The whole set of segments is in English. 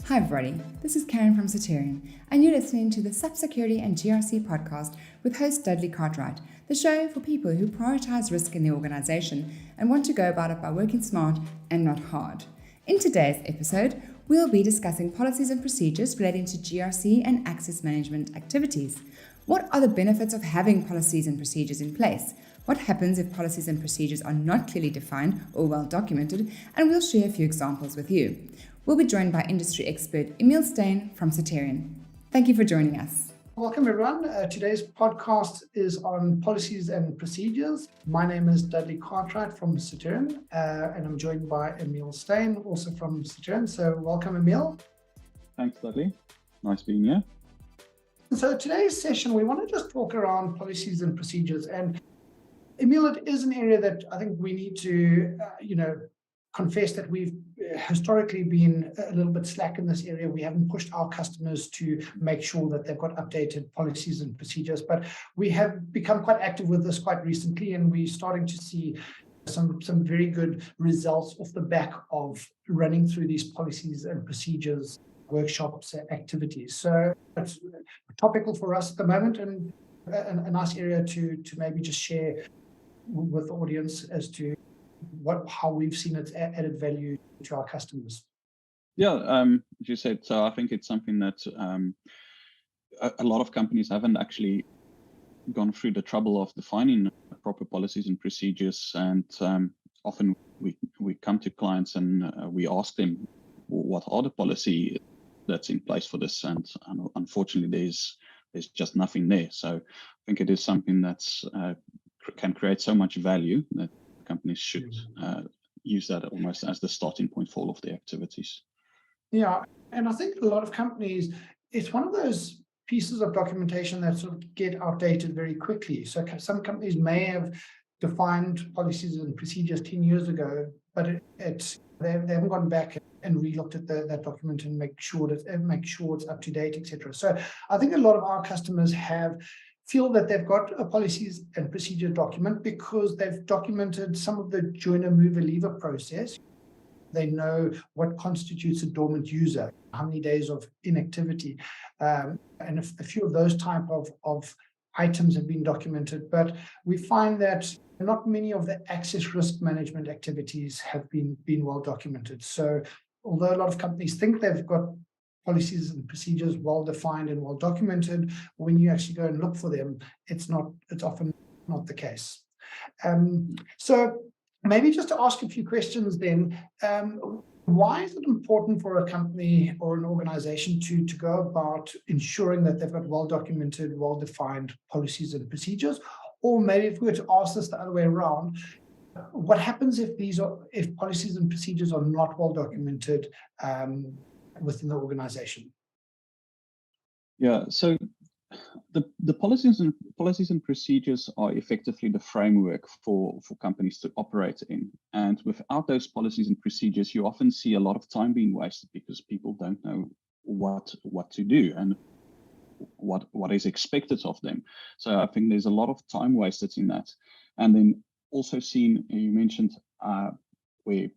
Hi everybody, this is Karen from Soterion, and you're listening to the SAP Security and GRC podcast with host Dudley Cartwright, the show for people who prioritize risk in the organization and want to go about it by working smart and not hard. In today's episode, we'll be discussing policies and procedures relating to GRC and access management activities. What are the benefits of having policies and procedures in place? What happens if policies and procedures are not clearly defined or well documented? And we'll share a few examples with you. We'll be joined by industry expert Emile Steyn from Soterion. Thank you for joining us. Welcome, everyone. Today's podcast is on policies and procedures. My name is Dudley Cartwright from Soterion, and I'm joined by Emile Steyn, also from Soterion. So welcome, Emile. Thanks, Dudley. Nice being here. So today's session, we want to just talk around policies and procedures. And Emile, it is an area that I think we need to, confess that we've historically been a little bit slack in this area. We haven't pushed our customers to make sure that they've got updated policies and procedures, but we have become quite active with this quite recently, and we're starting to see some very good results off the back of running through these policies and procedures, workshops, activities. So it's topical for us at the moment, and a nice area to maybe just share with the audience as to how we've seen its added value to our customers. Yeah, as you said, so I think it's something that a lot of companies haven't actually gone through the trouble of defining proper policies and procedures. And often we come to clients and we ask them, what are the policy that's in place for this? And unfortunately, there's just nothing there. So I think it is something that's can create so much value that companies should use that almost as the starting point for all of their activities. Yeah, and I think a lot of companies, it's one of those pieces of documentation that sort of get outdated very quickly. So some companies may have defined policies and procedures 10 years ago, but they haven't gone back and re-looked at that document and make sure it's up to date, etc. So I think a lot of our customers feel that they've got a policies and procedure document because they've documented some of the joiner, mover, leaver process. They know what constitutes a dormant user, how many days of inactivity, and a few of those type of items have been documented. But we find that not many of the access risk management activities have been well documented. So although a lot of companies think they've got policies and procedures well defined and well documented, when you actually go and look for them, it's often not the case. So maybe just to ask a few questions then, why is it important for a company or an organization to go about ensuring that they've got well documented, well defined policies and procedures? Or maybe if we were to ask this the other way around, what happens if policies and procedures are not well documented within the organization? Yeah, so the policies and procedures are effectively the framework for companies to operate in. And without those policies and procedures, you often see a lot of time being wasted because people don't know what to do and what is expected of them. So I think there's a lot of time wasted in that. And then also seen, you mentioned where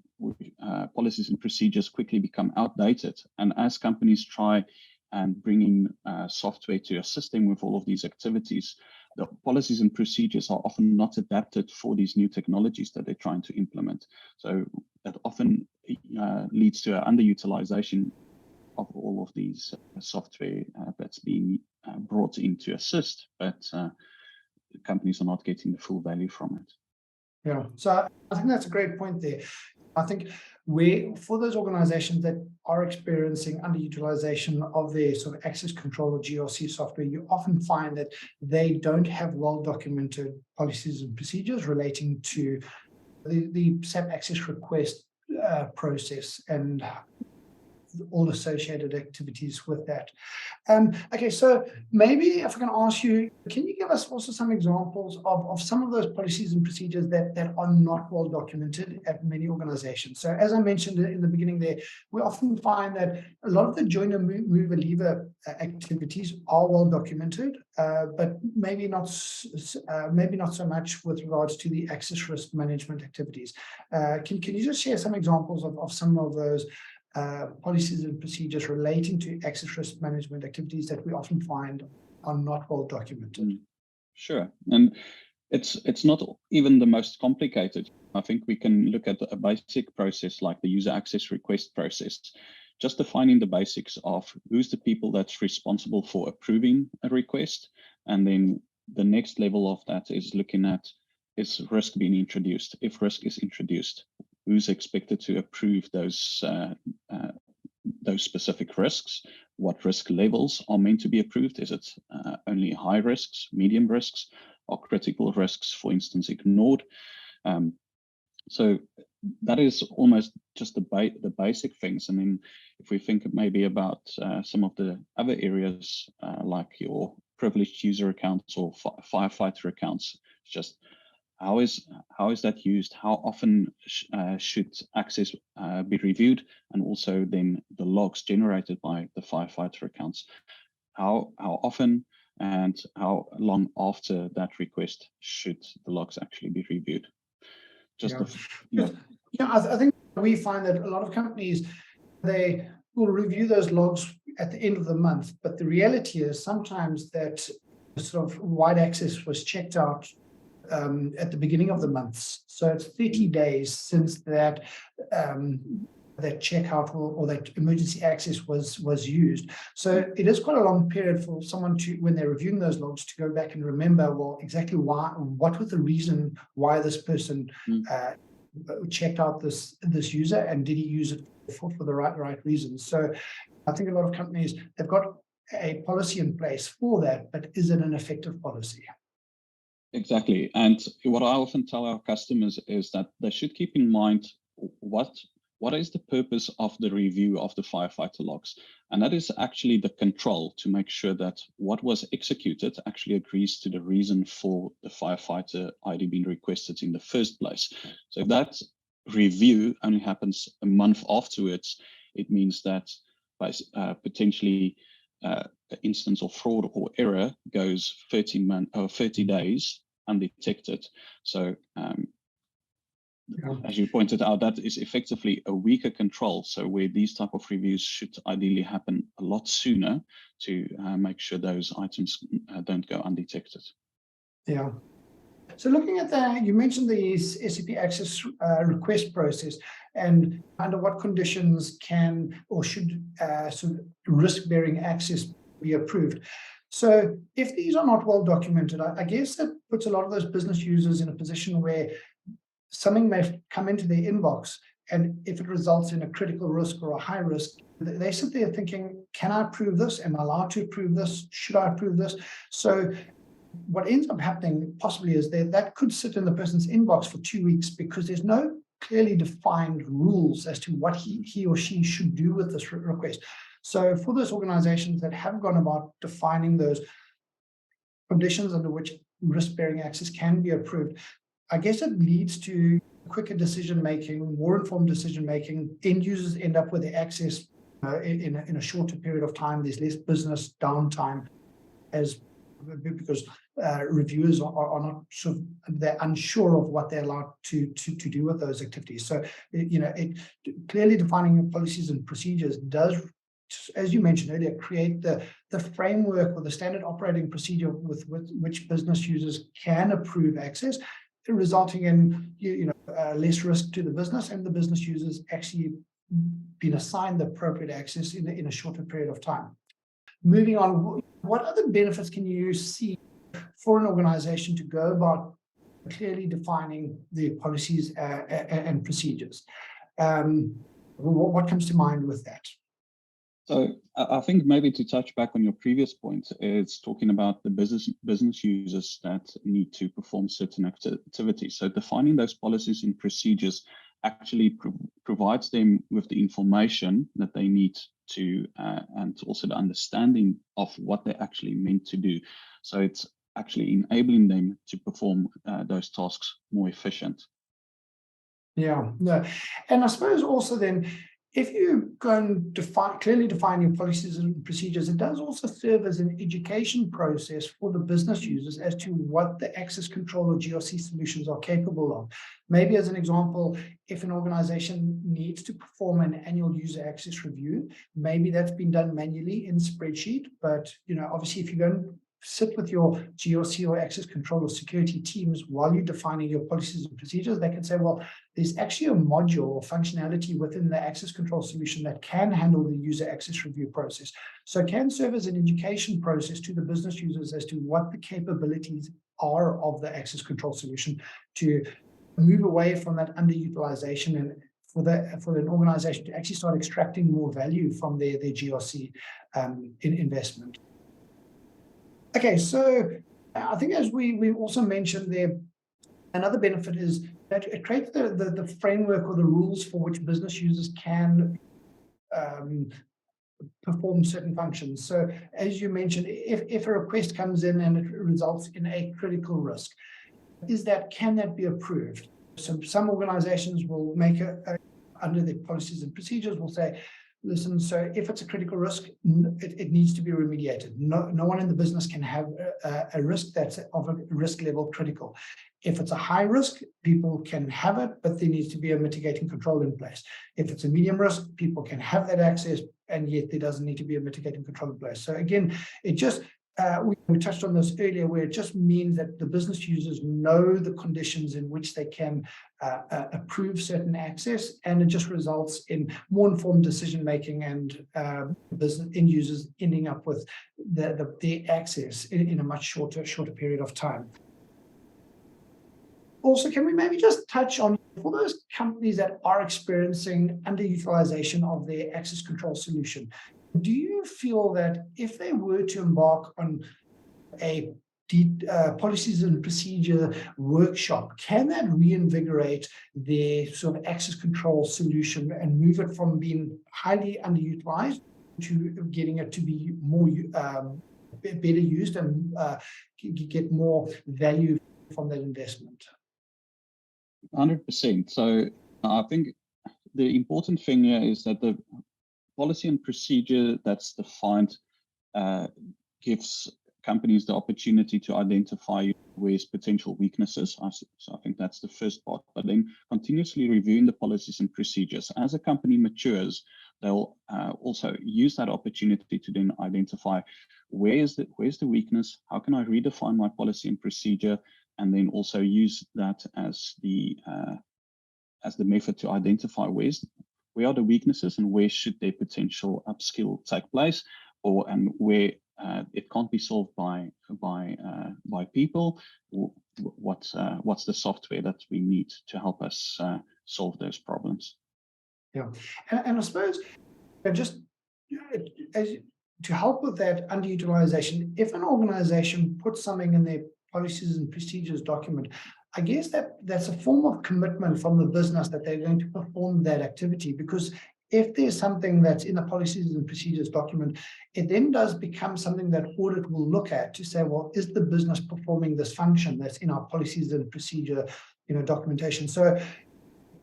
policies and procedures quickly become outdated. And as companies try and bring in software to assist them with all of these activities, the policies and procedures are often not adapted for these new technologies that they're trying to implement. So that often leads to an underutilization of all of these software that's being brought in to assist, but companies are not getting the full value from it. Yeah, so I think that's a great point there. I think for those organizations that are experiencing underutilization of their sort of access control or GRC software, you often find that they don't have well-documented policies and procedures relating to the SAP access request process and all associated activities with that. Okay, so maybe if I can ask you, can you give us also some examples of some of those policies and procedures that are not well documented at many organizations? So as I mentioned in the beginning there, we often find that a lot of the joiner mover leaver activities are well documented, but maybe not so much with regards to the access risk management activities. Can you just share some examples of some of those policies and procedures relating to access risk management activities that we often find are not well documented? Sure, and it's not even the most complicated. I think we can look at a basic process like the user access request process, just defining the basics of who's the people that's responsible for approving a request, and then the next level of that is looking at, is risk being introduced? If risk is introduced, who's expected to approve those specific risks? What risk levels are meant to be approved? Is it only high risks, medium risks, or critical risks, for instance, ignored? So that is almost just the basic things. And then if we think maybe about some of the other areas like your privileged user accounts or firefighter accounts, just how is that used? How often should access be reviewed? And also then the logs generated by the firefighter accounts. How often and how long after that request should the logs actually be reviewed? I think we find that a lot of companies, they will review those logs at the end of the month, but the reality is sometimes that sort of wide access was checked out at the beginning of the months. So it's 30 days since that that checkout or that emergency access was used. So it is quite a long period for someone to, when they're reviewing those logs, to go back and remember, well, exactly what was the reason why this person checked out this user, and did he use it for the right reasons? So I think a lot of companies, they've got a policy in place for that, but is it an effective policy? Exactly. And what I often tell our customers is that they should keep in mind what is the purpose of the review of the firefighter logs. And that is actually the control to make sure that what was executed actually agrees to the reason for the firefighter ID being requested in the first place. So if that review only happens a month afterwards, it means that by potentially instance of fraud or error goes 30 days undetected. So as you pointed out, that is effectively a weaker control. So where these type of reviews should ideally happen a lot sooner to make sure those items don't go undetected. Yeah. So looking at that, you mentioned the SAP access request process and under what conditions can or should sort of risk-bearing access be approved. So if these are not well documented, I guess that puts a lot of those business users in a position where something may come into their inbox, and if it results in a critical risk or a high risk, they sit there thinking, can I approve this? Am I allowed to approve this? Should I approve this? So what ends up happening possibly is that could sit in the person's inbox for 2 weeks because there's no clearly defined rules as to what he or she should do with this request. So for those organizations that have gone about defining those conditions under which risk-bearing access can be approved, I guess it leads to quicker decision-making, more informed decision-making. End users end up with the access in a shorter period of time. There's less business downtime because reviewers are not sort of, they're unsure of what they're allowed to do with those activities. So, clearly defining policies and procedures does, as you mentioned earlier, create the framework or the standard operating procedure with which business users can approve access, resulting in less risk to the business and the business users actually being assigned the appropriate access in a shorter period of time. Moving on, what other benefits can you see for an organization to go about clearly defining the policies and procedures? What comes to mind with that? So I think maybe to touch back on your previous point, it's talking about the business users that need to perform certain activities. So defining those policies and procedures actually provides them with the information that they need to, and also the understanding of what they're actually meant to do. So it's actually enabling them to perform those tasks more efficient. Yeah, no. And I suppose also then, if you go and clearly define your policies and procedures, it does also serve as an education process for the business users as to what the access control or GRC solutions are capable of. Maybe as an example, if an organization needs to perform an annual user access review, maybe that's been done manually in spreadsheet, but obviously if you go and sit with your GRC or access control or security teams while you're defining your policies and procedures, they can say, well, there's actually a module or functionality within the access control solution that can handle the user access review process. So it can serve as an education process to the business users as to what the capabilities are of the access control solution to move away from that underutilization and for an organization to actually start extracting more value from their GRC investment. Okay, so I think as we also mentioned there, another benefit is that it creates the framework or the rules for which business users can perform certain functions. So as you mentioned, if a request comes in and it results in a critical risk, can that be approved? So some organizations will make under their policies and procedures will say, listen, so if it's a critical risk, it needs to be remediated. No one in the business can have a risk that's of a risk level critical. If it's a high risk, people can have it, but there needs to be a mitigating control in place. If it's a medium risk, people can have that access, and yet there doesn't need to be a mitigating control in place. So again, it just, we touched on this earlier, where it just means that the business users know the conditions in which they can approve certain access, and it just results in more informed decision making and business end users ending up with their access in a much shorter period of time. Also, can we maybe just touch on, for those companies that are experiencing underutilization of their access control solution, do you feel that if they were to embark on a policies and procedure workshop, can that reinvigorate their sort of access control solution and move it from being highly underutilized to getting it to be more better used and get more value from that investment? 100%. So I think the important thing here is that the policy and procedure that's defined gives companies the opportunity to identify where's potential weaknesses. So I think that's the first part. But then continuously reviewing the policies and procedures. As a company matures, they'll also use that opportunity to then identify where's the weakness, how can I redefine my policy and procedure, and then also use that as the method to identify where are the weaknesses and where should their potential upskill take place, and where it can't be solved by people. What's the software that we need to help us solve those problems? Yeah, and I suppose just to help with that underutilization, if an organization puts something in their policies and procedures document, I guess that's a form of commitment from the business that they're going to perform that activity, because if there's something that's in the policies and procedures document, it then does become something that audit will look at to say, well, is the business performing this function that's in our policies and procedure, documentation? So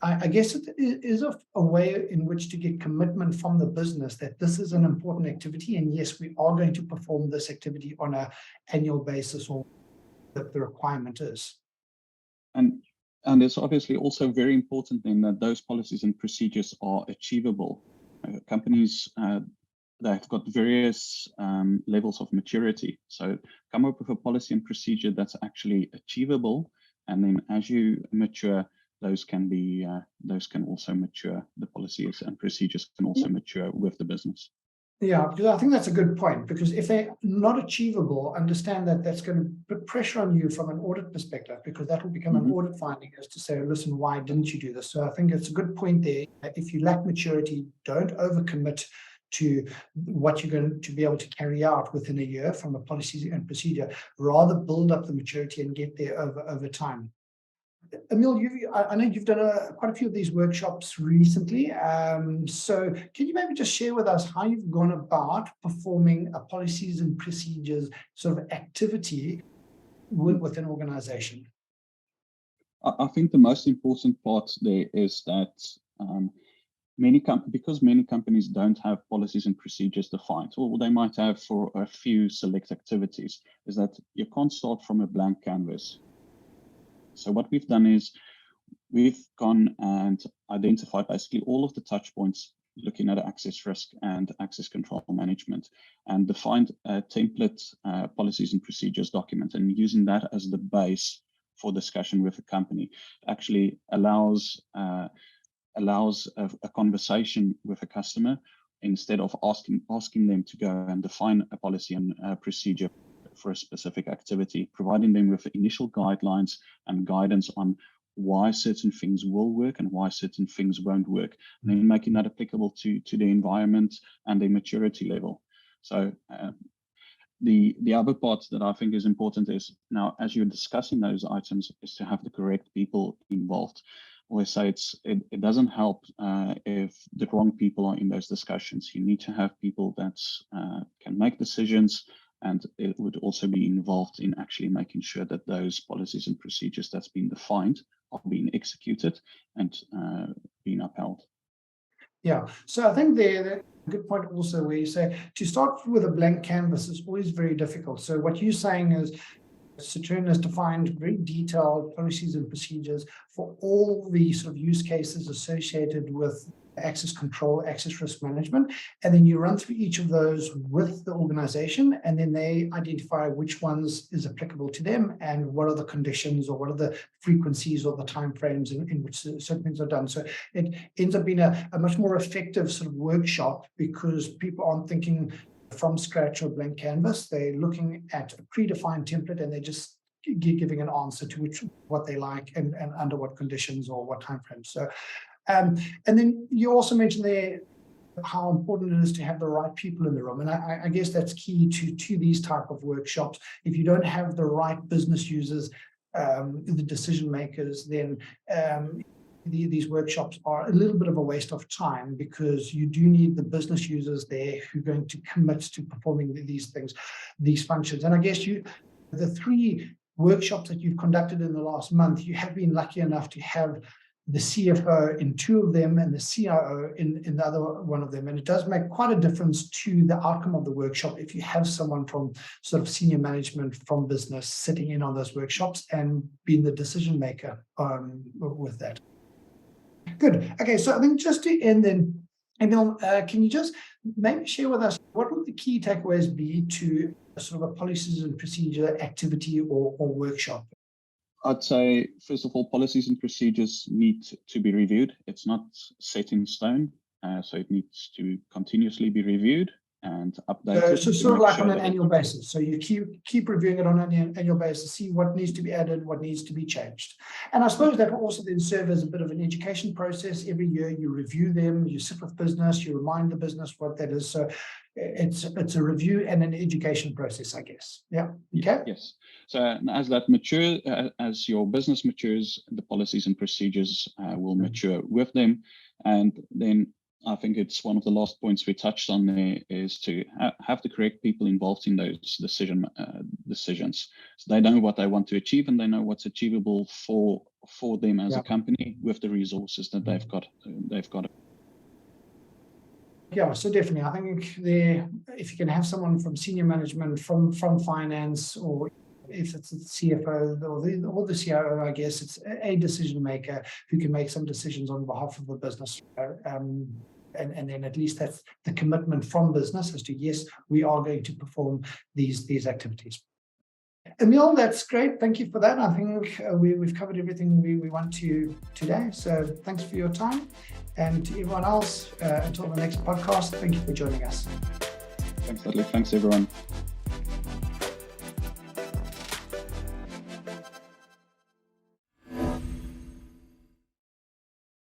I guess it is a way in which to get commitment from the business that this is an important activity, and yes, we are going to perform this activity on an annual basis, or that the requirement is. And it's obviously also very important then that those policies and procedures are achievable. Companies, they've got various levels of maturity. So come up with a policy and procedure that's actually achievable, and then as you mature, those can also mature. The policies and procedures can also mature with the business. Yeah, because I think that's a good point, because if they're not achievable, understand that that's going to put pressure on you from an audit perspective, because that will become an audit finding as to say, listen, why didn't you do this? So I think it's a good point there. If you lack maturity, don't overcommit to what you're going to be able to carry out within a year from a policy and procedure. Rather build up the maturity and get there over time. Emile, I know you've done quite a few of these workshops recently. So can you maybe just share with us how you've gone about performing a policies and procedures sort of activity with an organization? I think the most important part there is that because many companies don't have policies and procedures defined, or they might have for a few select activities, is that you can't start from a blank canvas. So what we've done is we've gone and identified basically all of the touch points looking at access risk and access control management, and defined a template policies and procedures document, and using that as the base for discussion with a company actually allows a conversation with a customer instead of asking them to go and define a policy and procedure for a specific activity, providing them with initial guidelines and guidance on why certain things will work and why certain things won't work, and then making that applicable to the environment and their maturity level. So the other part that I think is important is, now as you're discussing those items, is to have the correct people involved. I always say it doesn't help if the wrong people are in those discussions. You need to have people that can make decisions, and it would also be involved in actually making sure that those policies and procedures that's been defined are being executed and being upheld. Yeah, so I think there, a good point also where you say to start with a blank canvas is always very difficult. So what you're saying is Soterion has defined very detailed policies and procedures for all the sort of use cases associated with access control, access risk management, and then you run through each of those with the organization, and then they identify which ones is applicable to them and what are the conditions or what are the frequencies or the timeframes in which certain things are done. So it ends up being a much more effective sort of workshop, because people aren't thinking from scratch or blank canvas. They're looking at a predefined template and they're just giving an answer to what they like and under what conditions or what timeframes. So and then you also mentioned there how important it is to have the right people in the room. And I guess that's key to these type of workshops. If you don't have the right business users, the decision makers, then these workshops are a little bit of a waste of time, because you do need the business users there who are going to commit to performing these things, these functions. And I guess the 3 workshops that you've conducted in the last month, you have been lucky enough to have the CFO in 2 of them and the CIO in the other one of them. And it does make quite a difference to the outcome of the workshop if you have someone from sort of senior management from business sitting in on those workshops and being the decision maker with that. Good. Okay, so I think just to end then, Emile, can you just maybe share with us what would the key takeaways be to sort of a policies and procedure activity or workshop? I'd say, first of all, policies and procedures need to be reviewed. It's not set in stone, so it needs to continuously be reviewed and updated. So sort of like on an annual basis. So you keep reviewing it on an annual basis, see what needs to be added, what needs to be changed. And I suppose that will also then serve as a bit of an education process. Every year you review them, you sit with business, you remind the business what that is. So it's a review and an education process, I guess. Yeah. Okay. Yes. So as that matures, as your business matures, the policies and procedures will mature with them. And then I think it's one of the last points we touched on there is to have the correct people involved in those decisions. So they know what they want to achieve and they know what's achievable for them as a company with the resources that they've got. Yeah, so definitely, I think if you can have someone from senior management, from finance, or if it's the CFO or the CIO, I guess it's a decision maker who can make some decisions on behalf of the business. And then at least that's the commitment from business as to, yes, we are going to perform these activities. Emile, that's great. Thank you for that. I think we've covered everything we want to today. So thanks for your time. And to everyone else, until the next podcast, thank you for joining us. Thanks, Dudley. Thanks, everyone.